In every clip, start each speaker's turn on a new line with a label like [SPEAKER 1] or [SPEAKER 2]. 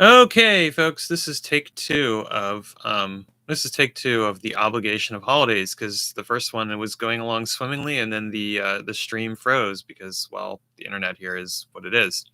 [SPEAKER 1] Okay, folks, this is take two of the obligation of holidays because the first one was going along swimmingly, and then the stream froze because well, the internet here is what it is.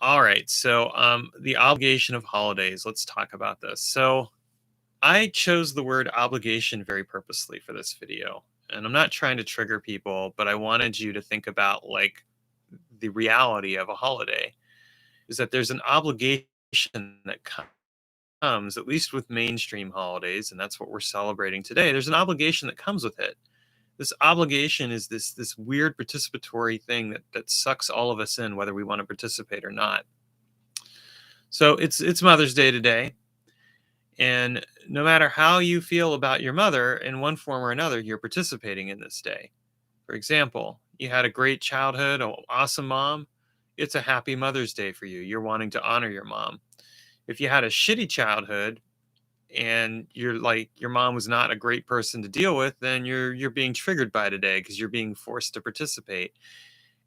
[SPEAKER 1] All right, so the obligation of holidays. Let's talk about this. So I chose the word obligation very purposely for this video, and I'm not trying to trigger people, but I wanted you to think about like the reality of a holiday is that there's an obligation that comes, at least with mainstream holidays, and that's what we're celebrating today. There's an obligation that comes with it. This obligation is this weird participatory thing that sucks all of us in, whether we want to participate or not. So it's Mother's Day today, and no matter how you feel about your mother, in one form or another, you're participating in this day. For example, you had a great childhood, an awesome mom. It's a happy Mother's Day for you. You're wanting to honor your mom. If you had a shitty childhood, and you're like your mom was not a great person to deal with, then you're being triggered by today because you're being forced to participate.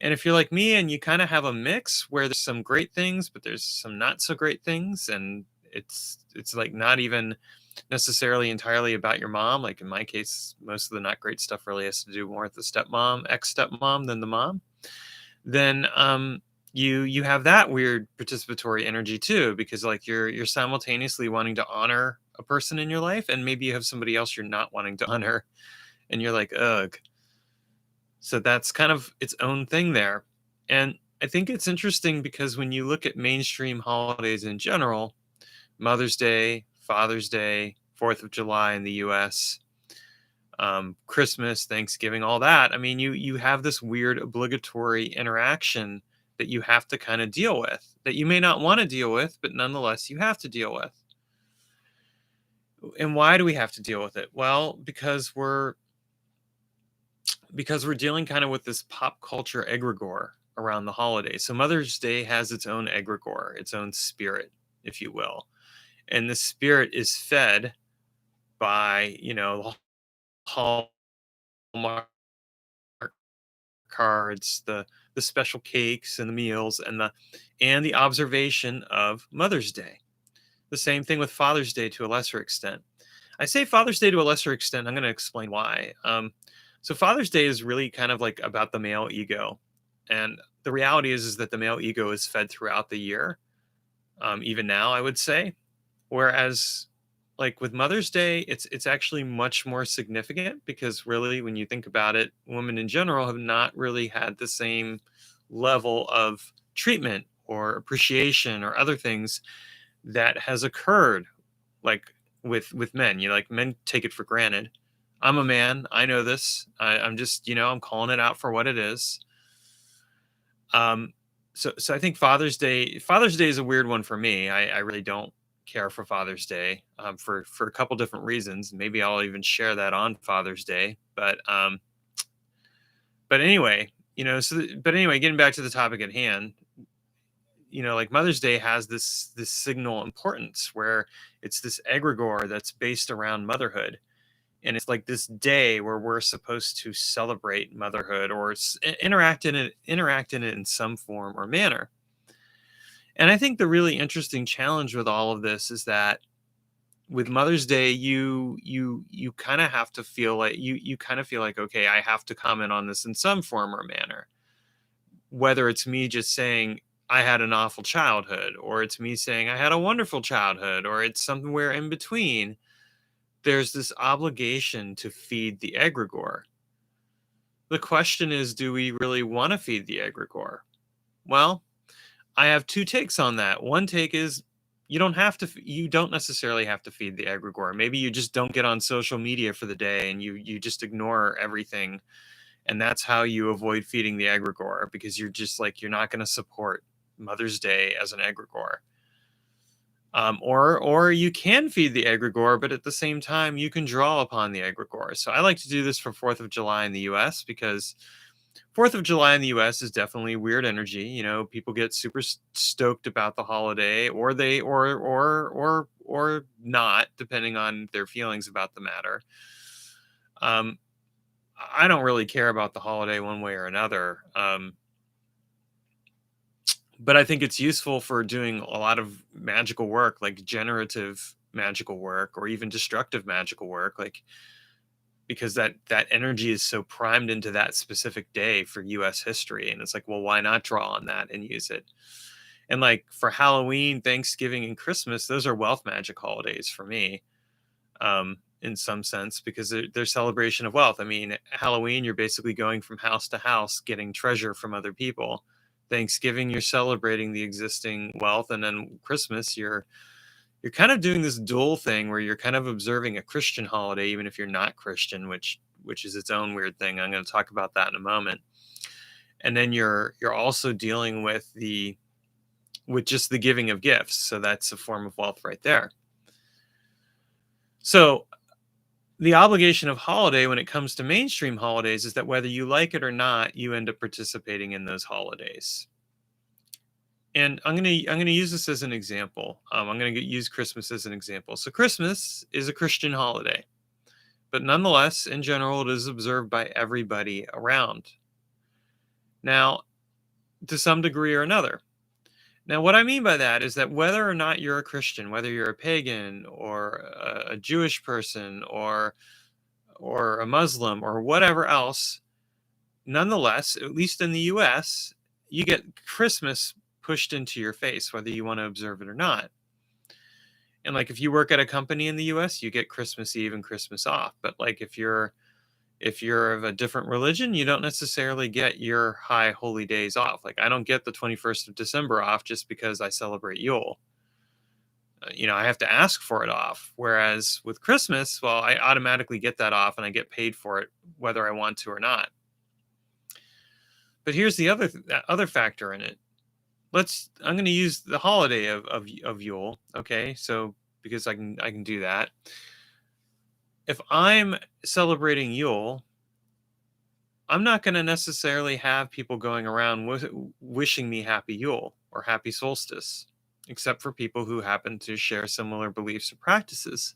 [SPEAKER 1] And if you're like me and you kind of have a mix where there's some great things but there's some not so great things, and it's like not even necessarily entirely about your mom, like in my case most of the not great stuff really has to do more with the stepmom, ex stepmom, than the mom, then you have that weird participatory energy too, because like you're simultaneously wanting to honor a person in your life, and maybe you have somebody else you're not wanting to honor, and you're like ugh. So that's kind of its own thing there. And I think it's interesting because when you look at mainstream holidays in general, Mother's Day, Father's Day, Fourth of July in the US, Christmas, Thanksgiving, all that. I mean, you have this weird obligatory interaction that you have to kind of deal with, that you may not want to deal with, but nonetheless you have to deal with. And why do we have to deal with it? Well, because we're dealing kind of with this pop culture egregore around the holidays. So Mother's Day has its own egregore, its own spirit, if you will. And the spirit is fed by, the Hallmark cards, the special cakes and the meals and the observation of Mother's Day. The same thing with Father's Day to a lesser extent. I say Father's Day to a lesser extent. I'm going to explain why. So Father's Day is really kind of like about the male ego, and the reality is that the male ego is fed throughout the year, even now I would say. Whereas like with Mother's Day, it's actually much more significant because really when you think about it, women in general have not really had the same level of treatment or appreciation or other things that has occurred like with men. Like men take it for granted. I'm a man, I know this. I'm just, I'm calling it out for what it is. Um, so I think Father's Day is a weird one for me. I really don't care for Father's Day, for a couple different reasons. Maybe I'll even share that on Father's Day. But anyway, but anyway, getting back to the topic at hand, like Mother's Day has this signal importance where it's this egregore that's based around motherhood, and it's like this day where we're supposed to celebrate motherhood or interact in it in some form or manner. And I think the really interesting challenge with all of this is that with Mother's Day, you kind of have to feel like you kind of feel like, okay, I have to comment on this in some form or manner. Whether it's me just saying I had an awful childhood, or it's me saying I had a wonderful childhood, or it's somewhere in between. There's this obligation to feed the egregore. The question is, do we really want to feed the egregore? Well, I have two takes on that. One take is you don't necessarily have to feed the egregore. Maybe you just don't get on social media for the day and you just ignore everything, and that's how you avoid feeding the egregore, because you're just like you're not going to support Mother's Day as an egregore. Or you can feed the egregore, but at the same time you can draw upon the egregore. So I like to do this for Fourth of July in the U.S. because Fourth of July in the U.S. is definitely weird energy. People get super stoked about the holiday, or they or not, depending on their feelings about the matter. Um, I don't really care about the holiday one way or another. But I think it's useful for doing a lot of magical work, like generative magical work or even destructive magical work, like because that energy is so primed into that specific day for US history, and it's like, well, why not draw on that and use it? And like for Halloween, Thanksgiving, and Christmas, those are wealth magic holidays for me, in some sense, because they're celebration of wealth. I mean, Halloween, you're basically going from house to house getting treasure from other people. Thanksgiving, you're celebrating the existing wealth, and then Christmas, you're kind of doing this dual thing where you're kind of observing a Christian holiday, even if you're not Christian, which is its own weird thing. I'm going to talk about that in a moment. And then you're also dealing with just the giving of gifts. So that's a form of wealth right there. So the obligation of holiday when it comes to mainstream holidays is that whether you like it or not, you end up participating in those holidays. And I'm gonna use this as an example. I'm gonna use Christmas as an example. So Christmas is a Christian holiday, but nonetheless, in general, it is observed by everybody around. Now, to some degree or another. Now, what I mean by that is that whether or not you're a Christian, whether you're a pagan or a Jewish person or a Muslim or whatever else, nonetheless, at least in the US, you get Christmas pushed into your face, whether you want to observe it or not. And like if you work at a company in the US, you get Christmas Eve and Christmas off. But like if you're of a different religion, you don't necessarily get your high holy days off. Like I don't get the 21st of December off just because I celebrate Yule. I have to ask for it off. Whereas with Christmas, well, I automatically get that off and I get paid for it whether I want to or not. But here's the other factor in it. I'm going to use the holiday of Yule, okay? So because I can do that. If I'm celebrating Yule, I'm not going to necessarily have people going around wishing me happy Yule or happy solstice, except for people who happen to share similar beliefs or practices.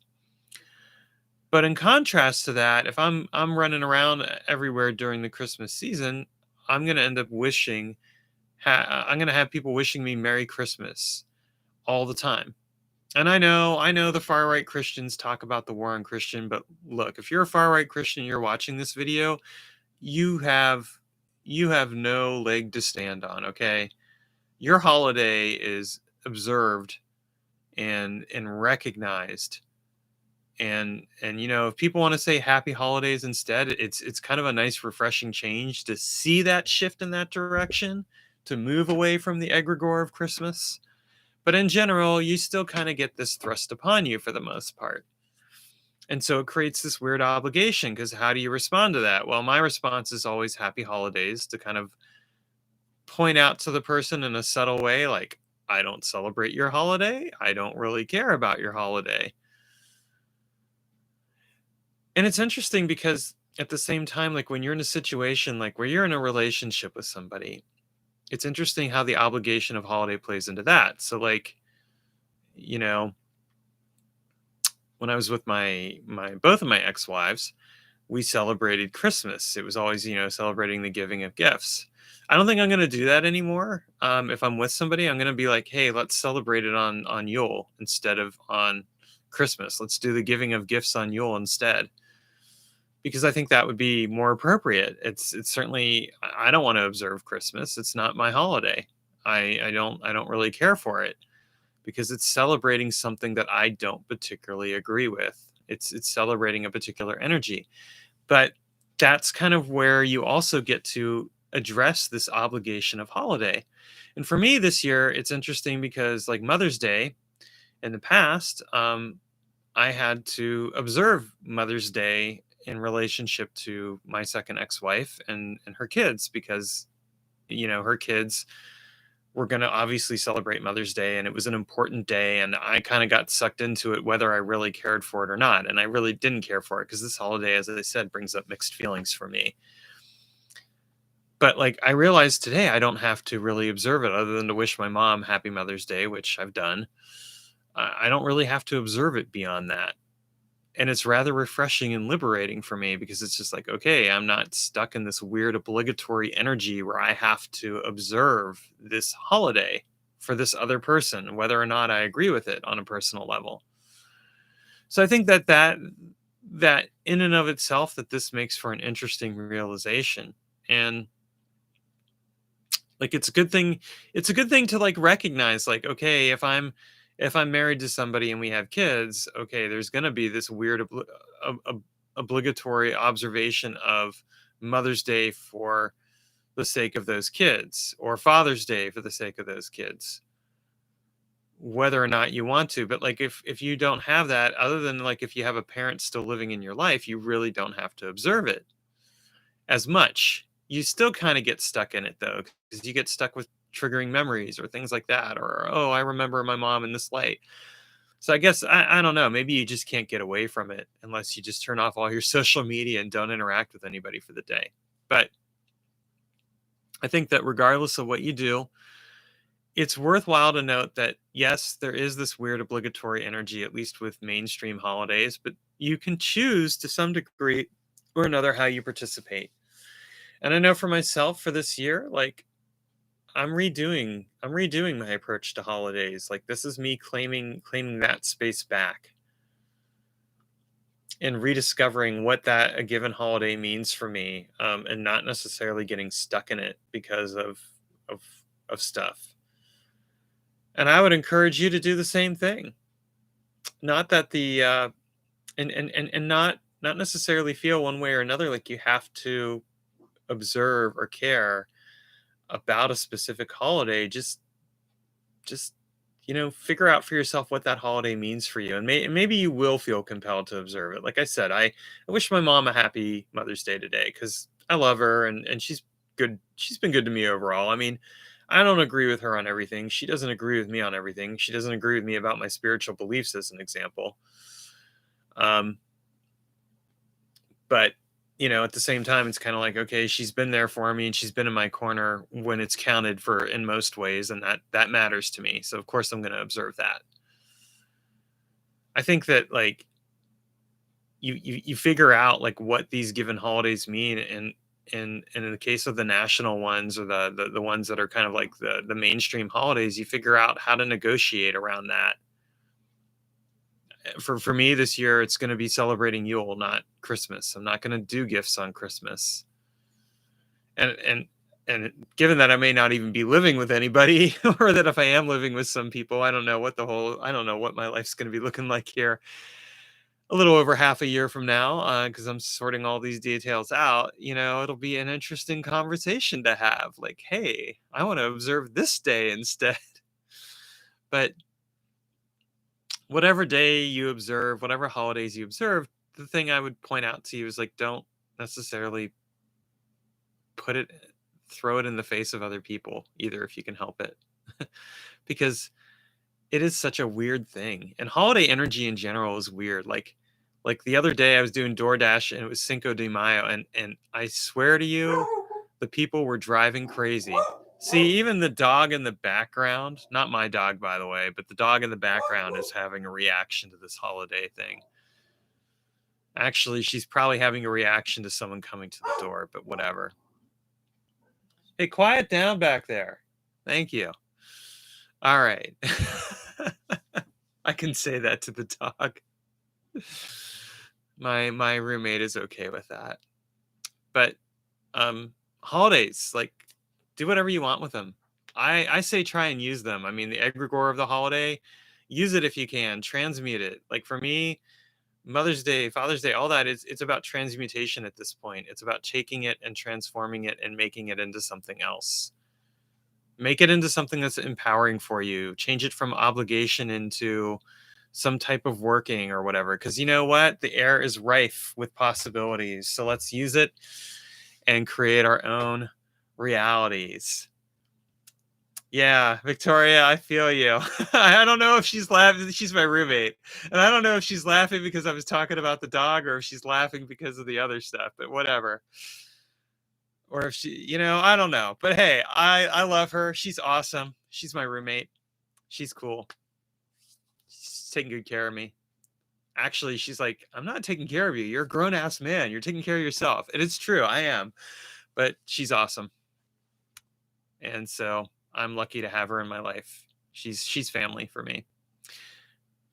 [SPEAKER 1] But in contrast to that, if I'm running around everywhere during the Christmas season, I'm going to end up I'm going to have people wishing me Merry Christmas all the time. And I know the far right Christians talk about the war on Christian, but look, if you're a far right Christian, you're watching this video, you have no leg to stand on, okay? Your holiday is observed and recognized. And if people want to say happy holidays instead, it's kind of a nice refreshing change to see that shift in that direction, to move away from the egregore of Christmas. But in general, you still kind of get this thrust upon you for the most part. And so it creates this weird obligation because how do you respond to that? Well, my response is always happy holidays to kind of point out to the person in a subtle way, like, I don't celebrate your holiday. I don't really care about your holiday. And it's interesting because at the same time, like when you're in a situation like where you're in a relationship with somebody, it's interesting how the obligation of holiday plays into that. So like, you know, when I was with my both of my ex-wives, we celebrated Christmas. It was always, celebrating the giving of gifts. I don't think I'm going to do that anymore. If I'm with somebody, I'm going to be like, hey, let's celebrate it on Yule instead of on Christmas. Let's do the giving of gifts on Yule instead, because I think that would be more appropriate. It's certainly, I don't want to observe Christmas. It's not my holiday. I don't really care for it because it's celebrating something that I don't particularly agree with. It's celebrating a particular energy. But that's kind of where you also get to address this obligation of holiday. And for me this year, it's interesting because like Mother's Day in the past, I had to observe Mother's Day in relationship to my second ex-wife and her kids because, her kids were going to obviously celebrate Mother's Day and it was an important day. And I kind of got sucked into it, whether I really cared for it or not. And I really didn't care for it because this holiday, as I said, brings up mixed feelings for me. But like I realized today, I don't have to really observe it other than to wish my mom happy Mother's Day, which I've done. I don't really have to observe it beyond that. And it's rather refreshing and liberating for me because it's just like, okay, I'm not stuck in this weird obligatory energy where I have to observe this holiday for this other person, whether or not I agree with it on a personal level. So I think that in and of itself, that this makes for an interesting realization. And like it's a good thing to like recognize, like, okay, if I'm married to somebody and we have kids, okay, there's going to be this weird obligatory observation of Mother's Day for the sake of those kids, or Father's Day for the sake of those kids, whether or not you want to. But like if you don't have that, other than like if you have a parent still living in your life, you really don't have to observe it as much. You still kind of get stuck in it though, because you get stuck with triggering memories or things like that, or oh, I remember my mom in this light. So I guess I don't know. Maybe you just can't get away from it unless you just turn off all your social media and don't interact with anybody for the day. But I think that regardless of what you do, it's worthwhile to note that yes, there is this weird obligatory energy, at least with mainstream holidays, but you can choose to some degree or another how you participate. And I know for myself for this year, like I'm redoing my approach to holidays. Like this is me claiming that space back and rediscovering what that a given holiday means for me, and not necessarily getting stuck in it because of of stuff. And I would encourage you to do the same thing. Not that the and not necessarily feel one way or another like you have to observe or care about a specific holiday. Just figure out for yourself what that holiday means for you, and maybe you will feel compelled to observe it. Like I said, I wish my mom a happy Mother's Day today because I love her, and she's good. She's been good to me overall. I mean, I don't agree with her on everything. She doesn't agree with me on everything. She doesn't agree with me about my spiritual beliefs, as an example. um but at the same time, it's kind of like, okay, she's been there for me and she's been in my corner when it's counted for in most ways, and that matters to me, so of course I'm going to observe that. I think that like you figure out like what these given holidays mean, and in the case of the national ones, or the ones that are kind of like the mainstream holidays, you figure out how to negotiate around that. For me this year, it's going to be celebrating Yule, not Christmas. I'm not going to do gifts on Christmas. And given that I may not even be living with anybody, or that if I am living with some people, I don't know what my life's going to be looking like here a little over half a year from now, because I'm sorting all these details out. It'll be an interesting conversation to have. Like, hey, I want to observe this day instead. But whatever day you observe, whatever holidays you observe, the thing I would point out to you is like, don't necessarily put it, throw it in the face of other people either, if you can help it. Because it is such a weird thing. And holiday energy in general is weird. Like the other day I was doing DoorDash and it was Cinco de Mayo, and I swear to you, the people were driving crazy. See, even the dog in the background, not my dog by the way, but the dog in the background is having a reaction to this holiday thing. Actually, she's probably having a reaction to someone coming to the door, but whatever. Hey, quiet down back there. Thank you. All right. I can say that to the dog. My roommate is okay with that. But holidays, like, do whatever you want with them. I say try and use them. I mean, the egregore of the holiday, use it if you can, transmute it. Like for me, Mother's Day, Father's Day, all that is, it's about transmutation at this point. It's about taking it and transforming it and making it into something else. Make it into something that's empowering for you. Change it from obligation into some type of working or whatever. Because you know what? The air is rife with possibilities. So let's use it and create our own realities. Yeah, Victoria, I feel you. I don't know if she's laughing. She's my roommate. And I don't know if she's laughing because I was talking about the dog, or if she's laughing because of the other stuff, but whatever. Or if she, I don't know. But hey, I love her. She's awesome. She's my roommate. She's cool. She's taking good care of me. actually, she's like, I'm not taking care of you. You're a grown ass man. You're taking care of yourself. And it's true, I am. But she's awesome. And so I'm lucky to have her in my life. She's family for me.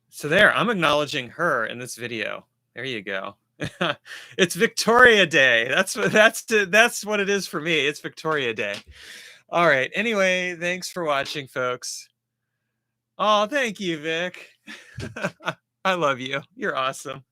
[SPEAKER 1] So there, I'm acknowledging her in this video. There you go. It's Victoria Day. That's what it is for me. It's Victoria Day. All right. Anyway, thanks for watching, folks. Oh, thank you, Vic. I love you. You're awesome.